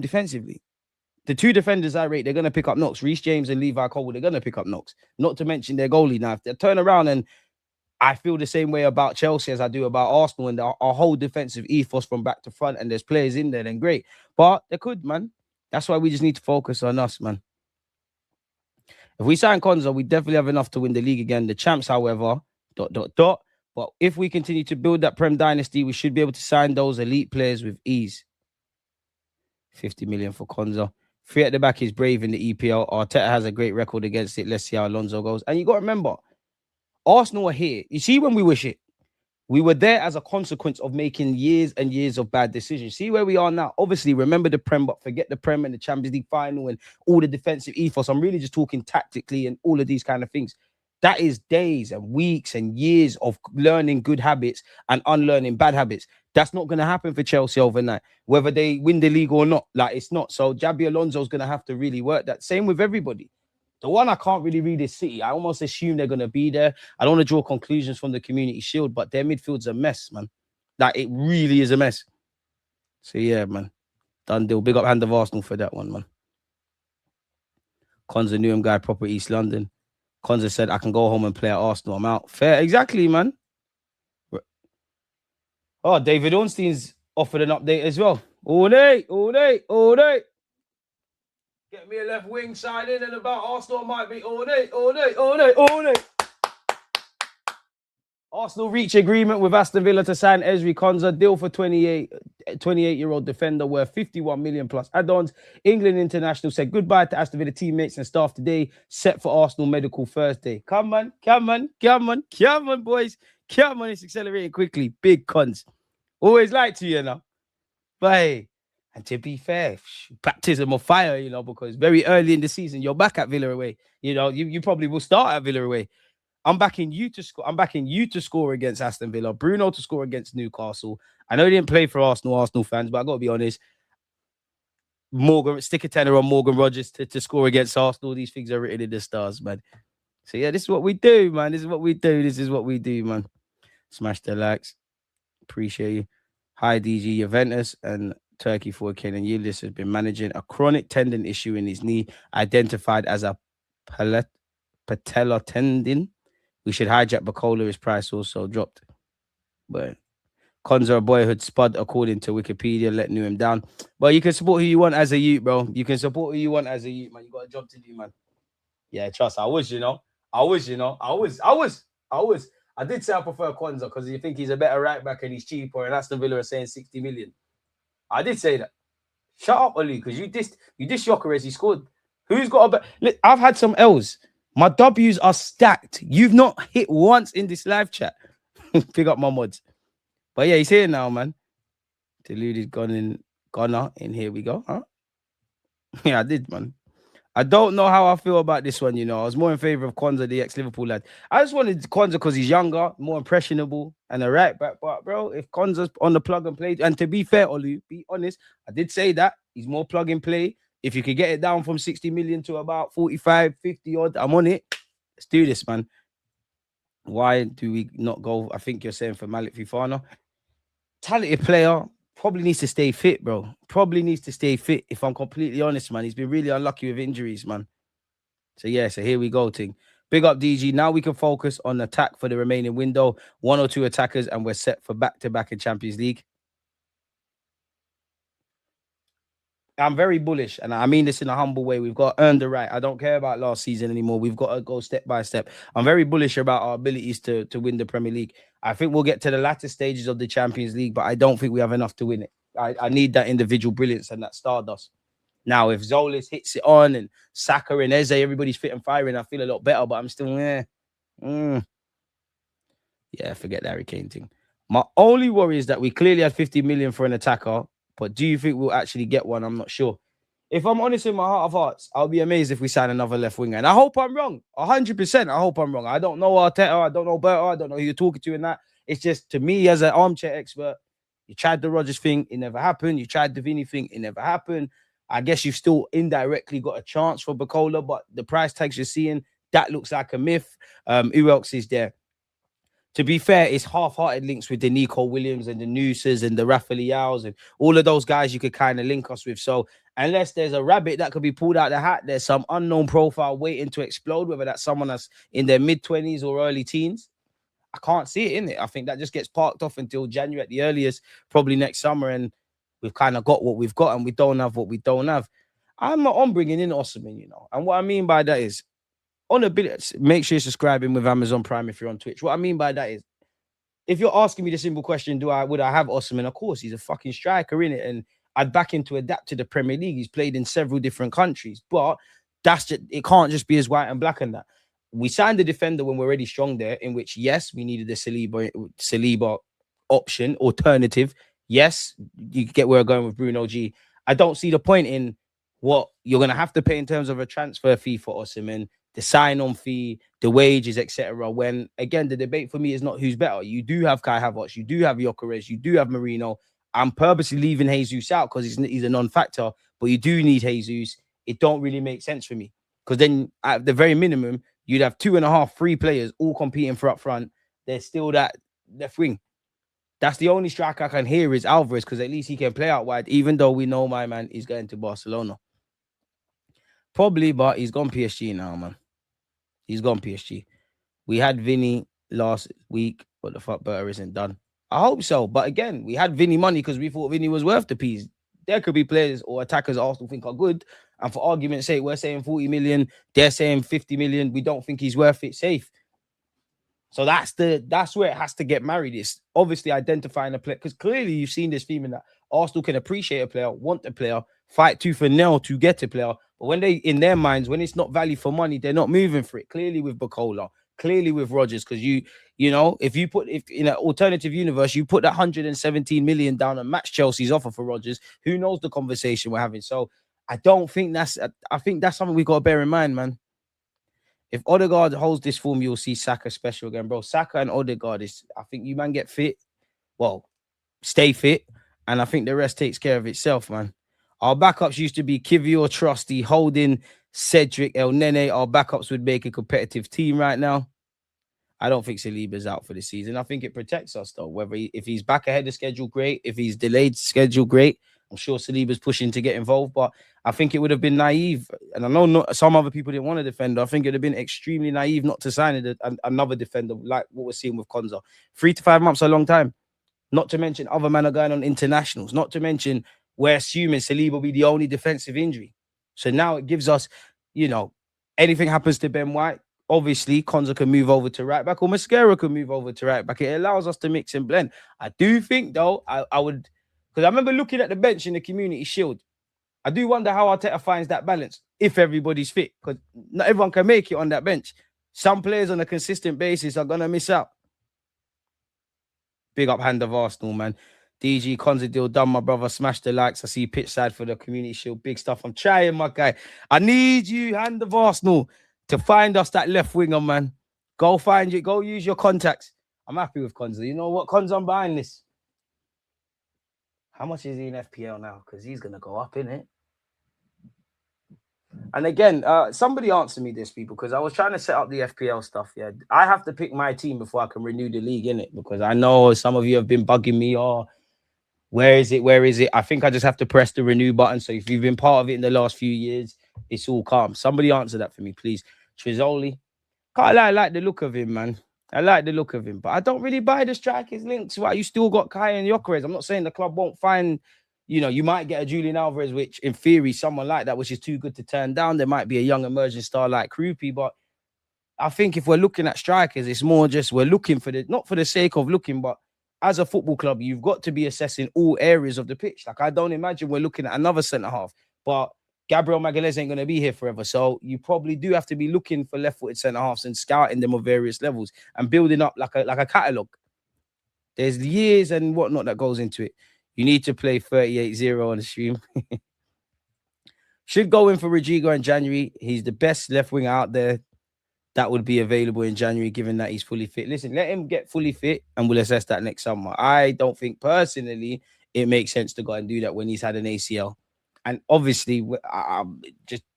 defensively. The two defenders I rate, they're going to pick up knocks. Reece James and Levi Cole, they're going to pick up knocks. Not to mention their goalie. Now, if they turn around, and I feel the same way about Chelsea as I do about Arsenal, and our whole defensive ethos from back to front, and there's players in there, then great. But they could, man. That's why we just need to focus on us, man. If we sign Konsa, we definitely have enough to win the league again. The champs, however, ... But if we continue to build that Prem dynasty, we should be able to sign those elite players with ease. 50 million for Konsa. 3 at the back is brave in the EPL. Arteta has a great record against it. Let's see how Alonso goes. And you got to remember, Arsenal are here. You see, when we were shit, we were there as a consequence of making years and years of bad decisions. See where we are now. Obviously, remember the Prem, but forget the Prem and the Champions League final and all the defensive ethos. I'm really just talking tactically and all of these kind of things. That is days and weeks and years of learning good habits and unlearning bad habits. That's not going to happen for Chelsea overnight, whether they win the league or not. Like, it's not. So Jabi Alonso's going to have to really work that. Same with everybody. The one I can't really read is City. I almost assume they're going to be there. I don't want to draw conclusions from the Community Shield, but their midfield's a mess, man. Like, it really is a mess. So, yeah, man. Done deal. Big up hand of Arsenal for that one, man. Konsa Newham guy, proper East London. Konsa said, I can go home and play at Arsenal. I'm out. Fair. Exactly, man. Oh, David Ornstein's offered an update as well. All day. Get me a left wing side in and about. Arsenal might be all day. Arsenal reach agreement with Aston Villa to sign Ezri Konsa. Deal for 28-year-old defender worth 51 million plus add-ons. England international said goodbye to Aston Villa teammates and staff today. Set for Arsenal medical Thursday. Come on, boys. Come on, it's accelerating quickly. Big cons. Always like to, you know. But hey, and to be fair, baptism of fire, you know, because very early in the season, you're back at Villa away. You know, you probably will start at Villa away. I'm backing you to score. I'm backing you to score against Aston Villa. Bruno to score against Newcastle. I know he didn't play for Arsenal fans, but I got to be honest. Stick a tenner on Morgan Rogers to score against Arsenal. These things are written in the stars, man. So yeah, this is what we do, man. This is what we do, man. Smash the likes. Appreciate you. Hi, DG. Juventus and Turkey forward Kenan Yildiz has been managing a chronic tendon issue in his knee, identified as a patellar tendon. We should hijack Bacola. His price also dropped. But Konsa, a boyhood spud, according to Wikipedia, let him down. But you can support who you want as a youth, bro. You can support who you want as a youth, man. You got a job to do, man. Yeah, trust. I did say I prefer Konsa because you think he's a better right back and he's cheaper, and Aston Villa are saying 60 million. I did say that. Shut up, Oli, because you dissed Gyökeres. He scored. Who's got a better? Look, I've had some L's. My W's are stacked. You've not hit once in this live chat. Pick up my mods. But yeah, he's here now, man. Deluded Gunner in here we go. Huh? Yeah, I did, man. I don't know how I feel about this one, you know. I was more in favor of Konsa, the ex-Liverpool lad. I just wanted Konsa because he's younger, more impressionable, and a right back. But, bro, if Konsa's on the plug and play, and to be fair, Olu, be honest, I did say that. He's more plug and play. If you could get it down from 60 million to about 45, 50 odd, I'm on it. Let's do this, man. Why do we not go? I think you're saying for Malik Fofana. Talented player. Probably needs to stay fit, bro. Probably needs to stay fit, if I'm completely honest, man. He's been really unlucky with injuries, man. So, yeah, so here we go, Ting. Big up, DG. Now we can focus on attack for the remaining window. 1 or 2 attackers, and we're set for back-to-back in Champions League. I'm very bullish, and I mean this in a humble way. We've got to earn the right. I don't care about last season anymore. We've got to go step by step. I'm very bullish about our abilities to win the Premier League. I think we'll get to the latter stages of the Champions League, but I don't think we have enough to win it. I need that individual brilliance and that stardust. Now, if Zolis hits it on and Saka and Eze, everybody's fit and firing, I feel a lot better, but I'm still, Yeah, forget the Harry Kane thing. My only worry is that we clearly had 50 million for an attacker, but do you think we'll actually get one? I'm not sure. If I'm honest in my heart of hearts, I'll be amazed if we sign another left winger. And I hope I'm wrong. 100%. I hope I'm wrong. I don't know Arteta. I don't know Berta. I don't know who you're talking to in that. It's just, to me, as an armchair expert, you tried the Rodgers thing. It never happened. You tried the Vinny thing. It never happened. I guess you've still indirectly got a chance for Bacola, but the price tags you're seeing, that looks like a myth. Who else is there? To be fair, it's half-hearted links with the Nico Williams and the Nooses and the Rafa Leaos and all of those guys you could kind of link us with. So, unless there's a rabbit that could be pulled out the hat, there's some unknown profile waiting to explode, whether that's someone that's in their mid-20s or early teens. I can't see it in it. I think that just gets parked off until January at the earliest, probably next summer, and we've kind of got what we've got and we don't have what we don't have. I'm not on bringing in Osimhen, you know. And what I mean by that is, on a bit, make sure you're subscribing with Amazon Prime if you're on Twitch. What I mean by that is, if you're asking me the simple question, would I have Osimhen? Of course, he's a fucking striker, in it, and I'd back him to adapt to the Premier League. He's played in several different countries, but it can't just be as white and black and that. We signed a defender when we're already strong there, in which, yes, we needed a Saliba option, alternative. Yes, you get where we're going with Bruno G. I don't see the point in what you're going to have to pay in terms of a transfer fee for Osimhen, the sign-on fee, the wages, etc. When, again, the debate for me is not who's better. You do have Kai Havertz, you do have Gyökeres, you do have Marino. I'm purposely leaving Jesus out because he's a non-factor, but you do need Jesus. It don't really make sense for me, because then at the very minimum, you'd have 2.5 free players all competing for up front. There's still that left wing. That's the only striker I can hear is Alvarez, because at least he can play out wide, even though we know my man is going to Barcelona. Probably, but he's gone PSG now, man. He's gone PSG. We had Vinny last week, but the fuck better isn't done. I hope so. But again, we had Vinny money because we thought Vinny was worth the piece. There could be players or attackers Arsenal think are good, and for argument's sake, we're saying 40 million, they're saying 50 million. We don't think he's worth it. Safe. So that's where it has to get married. It's obviously identifying a player, because clearly you've seen this theme in that Arsenal can appreciate a player, want a player, fight tooth and nail to get a player. But when they, in their minds, when it's not value for money, they're not moving for it. Clearly with Bacola, clearly with Rodgers, because you know, if in an alternative universe, you put that 117 million down and match Chelsea's offer for Rodgers, who knows the conversation we're having. So I don't think I think that's something we've got to bear in mind, man. If Odegaard holds this form, you'll see Saka special again, bro. Saka and Odegaard I think you man get fit. Well, stay fit. And I think the rest takes care of itself, man. Our backups used to be Kivior, Trusty, Holding, Cedric, El Nene. Our backups would make a competitive team right now. I don't think Saliba's out for the season. I think it protects us, though. If he's back ahead of schedule, great. If he's delayed schedule, great. I'm sure Saliba's pushing to get involved, but I think it would have been naive. And I know some other people didn't want a defender. I think it would have been extremely naive not to sign another defender like what we're seeing with Konsa. 3 to 5 months is a long time. Not to mention other men are going on internationals. Not to mention we're assuming Saliba will be the only defensive injury. So now it gives us, you know, anything happens to Ben White, obviously Konsa can move over to right back, or Mascara can move over to right back. It allows us to mix and blend. I do think, though, I would... Because I remember looking at the bench in the Community Shield. I do wonder how Arteta finds that balance if everybody's fit, because not everyone can make it on that bench. Some players on a consistent basis are going to miss out. Big up Hand of Arsenal, man. DG Konsa deal done, my brother. Smash the likes. I see pitch side for the Community Shield. Big stuff. I'm trying, my guy. I need you, Hand of Arsenal, to find us that left winger, man. Go find you. Go use your contacts. I'm happy with Konsa. You know what? Konsa, I'm behind this. How much is he in FPL now? Because he's going to go up, innit? And again, somebody answer me this, people, because I was trying to set up the FPL stuff. Yeah, I have to pick my team before I can renew the league, innit? Because I know some of you have been bugging me. Oh, where is it? Where is it? I think I just have to press the renew button. So if you've been part of it in the last few years, it's all calm. Somebody answer that for me, please. Trizzoli. I like the look of him, man. I like the look of him, but I don't really buy the strikers links. Right? You still got Kai and Gyökeres. I'm not saying the club won't find, you know, you might get a Julian Alvarez, which in theory, someone like that, which is too good to turn down. There might be a young emerging star like Krupi, but I think if we're looking at strikers, it's more just we're looking for not for the sake of looking, but as a football club, you've got to be assessing all areas of the pitch. Like, I don't imagine we're looking at another centre half, but Gabriel Magalhaes ain't going to be here forever. So you probably do have to be looking for left-footed centre-halves and scouting them on various levels and building up like a catalogue. There's years and whatnot that goes into it. You need to play 38-0 on the stream. Should go in for Rodrigo in January. He's the best left winger out there that would be available in January, given that he's fully fit. Listen, let him get fully fit and we'll assess that next summer. I don't think personally it makes sense to go and do that when he's had an ACL. And obviously, I'm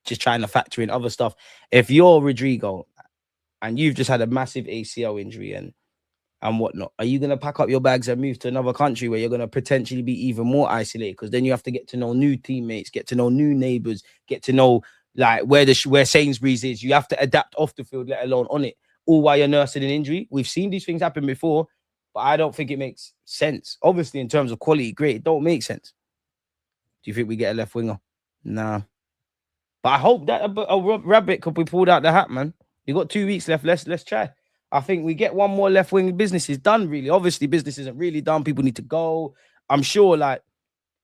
just trying to factor in other stuff. If you're Rodrigo and you've just had a massive ACL injury and and whatnot. Are you going to pack up your bags and move to another country where you're going to potentially be even more isolated? Because then you have to get to know new teammates, get to know new neighbors, get to know like where Sainsbury's is. You have to adapt off the field, let alone on it, all while you're nursing an injury. We've seen these things happen before, but I don't think it makes sense. Obviously, in terms of quality, great. It don't make sense. Do you think we get a left winger? Nah. But I hope that a rabbit could be pulled out the hat, man. You got 2 weeks left. Let's try. I think we get one more left wing. Business is done, really. Obviously, business isn't really done. People need to go. I'm sure, like,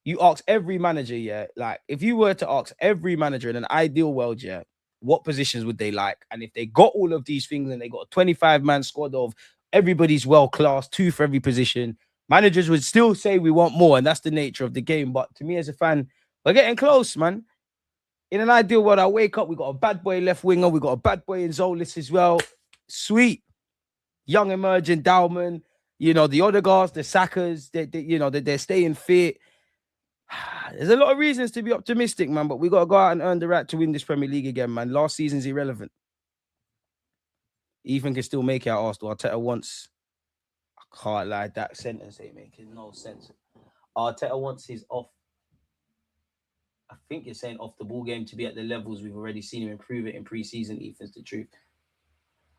you ask every manager, yeah, like, if you were to ask every manager in an ideal world, yeah, what positions would they like? And if they got all of these things and they got a 25-man squad of everybody's world-class, 2 for every position, managers would still say we want more, and that's the nature of the game. But to me as a fan, we're getting close, man. In an ideal world, I wake up, we got a bad boy left winger, we got a bad boy in Zolis as well. Sweet. Young emerging Dowman, you know, the Odegaards, the Sackers, they're staying fit. There's a lot of reasons to be optimistic, man, but we got to go out and earn the right to win this Premier League again, man. Last season's irrelevant. Ethan can still make it at Arsenal. Arteta wants... I can't lie, that sentence ain't making no sense. Arteta wants his off... I think it's saying off the ball game to be at the levels we've already seen him improve it in pre-season. Ethan's the truth.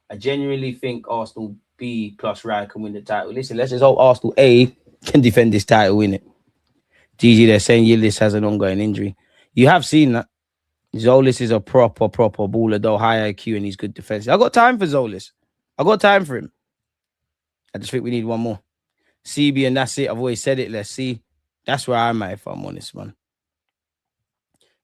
I genuinely think Arsenal B plus Ryan can win the title. Listen, let's just hope Arsenal A can defend this title, win it. GG, they're saying Yildiz has an ongoing injury. You have seen that. Zolis is a proper baller, though, high IQ, and he's good defense. I got time for Zolis. I got time for him. I just think we need one more. CB, and that's it. I've always said it. Let's see. That's where I'm at, if I'm honest, man.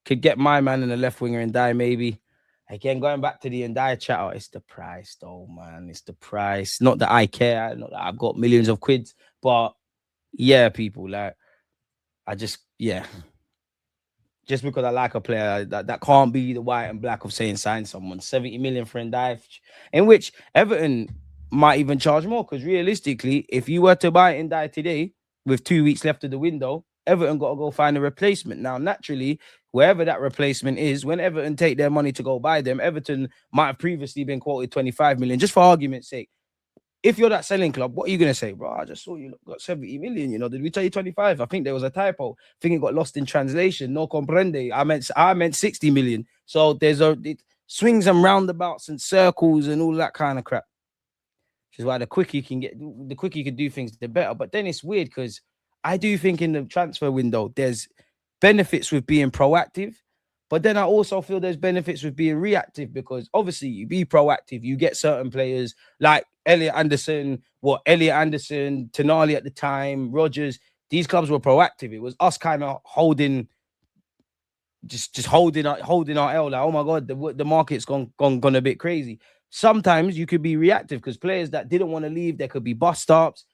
Could get my man in the left winger and die, maybe. Again, going back to the Ndiaye chat, it's the price, though, man. It's the price. Not that I care. Not that I've got millions of quids. But, yeah, people, like, just because I like a player, that can't be the white and black of saying sign someone. 70 million for Ndiaye, in which Everton might even charge more, because realistically, if you were to buy Ndiaye today with 2 weeks left of the window, Everton got to go find a replacement. Now, naturally, wherever that replacement is, when Everton take their money to go buy them, Everton might have previously been quoted 25 million, just for argument's sake. If you're that selling club, what are you going to say, bro? I just saw you got 70 million, you know. Did we tell you 25? I think there was a typo. I think it got lost in translation. No comprende. I meant 60 million. So it swings and roundabouts and circles and all that kind of crap. Which is why the quicker you can do things, the better. But then it's weird, because I do think in the transfer window, there's benefits with being proactive. But then I also feel there's benefits with being reactive, because obviously you be proactive, you get certain players like Elliot Anderson, Tonali at the time, Rodgers. These clubs were proactive. It was us kind of holding our L. Like, oh my God, the market's gone a bit crazy. Sometimes you could be reactive, because players that didn't want to leave, there could be bus stops.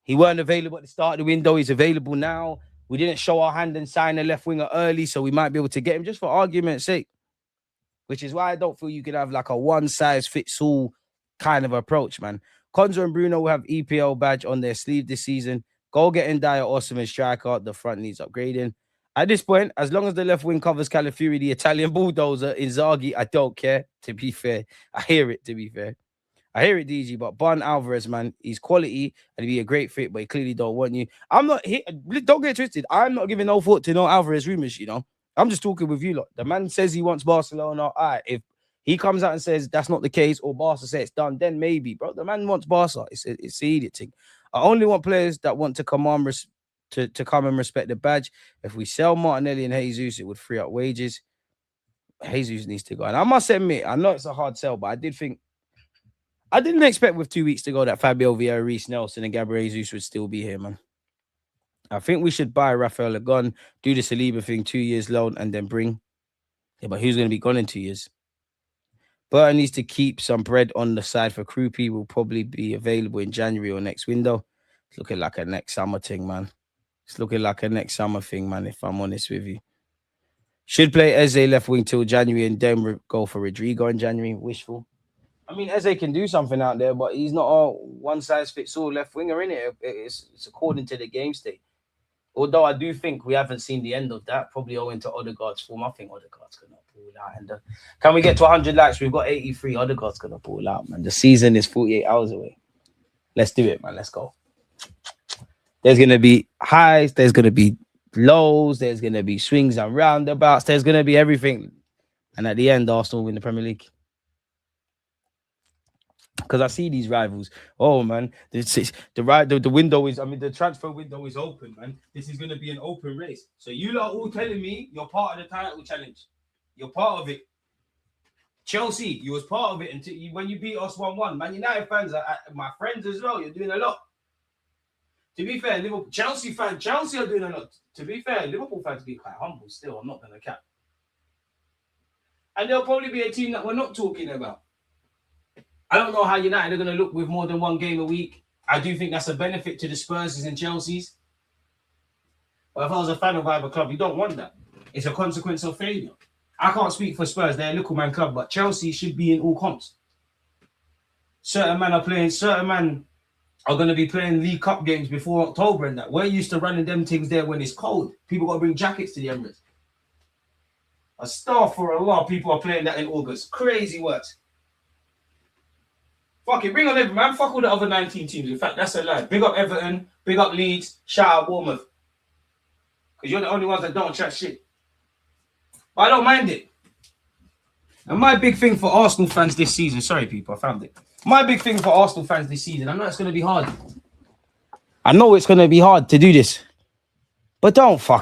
He weren't available at the start of the window. He's available now. We didn't show our hand and sign a left winger early, so we might be able to get him, just for argument's sake. Which is why I don't feel you could have like a one-size-fits-all kind of approach, man. Konsa and Bruno will have EPL badge on their sleeve this season. Goal getting Dyer, awesome and striker. The front needs upgrading. At this point, as long as the left wing covers Calafiori, the Italian bulldozer, Inzaghi, I don't care, to be fair. I hear it, I hear it, DG, but Bon Alvarez, man, he's quality and he'd be a great fit, but he clearly don't want you. Don't get twisted. I'm not giving no thought to no Alvarez rumors, you know. I'm just talking with you lot. The man says he wants Barcelona. All right, if he comes out and says that's not the case, or Barca says it's done, then maybe, bro. The man wants Barca. It's an idiot thing. I only want players that want to come on to come and respect the badge. If we sell Martinelli and Jesus, it would free up wages. Jesus needs to go. And I must admit, I know it's a hard sell, but I didn't expect with 2 weeks to go that Fabio Vieira, Reece Nelson, and Gabriel Jesus would still be here, man. I think we should buy Rafael Lagon, do the Saliba thing, 2 years loan, and then bring. Yeah, but who's going to be gone in 2 years? Burton needs to keep some bread on the side for Krupi. Will probably be available in January or next window. It's looking like a next summer thing, man. If I'm honest with you. Should play Eze left wing till January and then go for Rodrigo in January. Wishful. I mean, Eze can do something out there, but he's not a one-size-fits-all left winger, innit? It's according to the game state. Although I do think we haven't seen the end of that, probably owing to Odegaard's form. I think Odegaard's going to pull out. And can we get to 100 likes? We've got 83. Odegaard's going to pull out, man. The season is 48 hours away. Let's do it, man. Let's go. There's going to be highs. There's going to be lows. There's going to be swings and roundabouts. There's going to be everything. And at the end, Arsenal win the Premier League. Because I see these rivals. Oh, man. The window is, the transfer window is open, man. This is going to be an open race. So you lot all telling me you're part of the title challenge. You're part of it. Chelsea, you was part of it until when you beat us 1-1. Man United fans are my friends as well. You're doing a lot. To be fair, Chelsea are doing a lot. To be fair, Liverpool fans be quite humble still. I'm not going to cap. And there'll probably be a team that we're not talking about. I don't know how United are going to look with more than one game a week. I do think that's a benefit to the Spurs and Chelsea's. But if I was a fan of either club, you don't want that. It's a consequence of failure. I can't speak for Spurs. They're a little man club, but Chelsea should be in all comps. Certain men are going to be playing League Cup games before October and that. We're used to running them things there when it's cold. People got to bring jackets to the Emirates. A star for a lot of people are playing that in August. Crazy words. Fuck it, bring on everyone, man. Fuck all the other 19 teams. In fact, that's a lie. Big up Everton, big up Leeds, shout out Bournemouth. Because you're the only ones that don't chat shit. But I don't mind it. And my big thing for Arsenal fans this season, sorry people, I found it. My big thing for Arsenal fans this season, I know it's going to be hard. I know it's going to be hard to do this. But don't fuck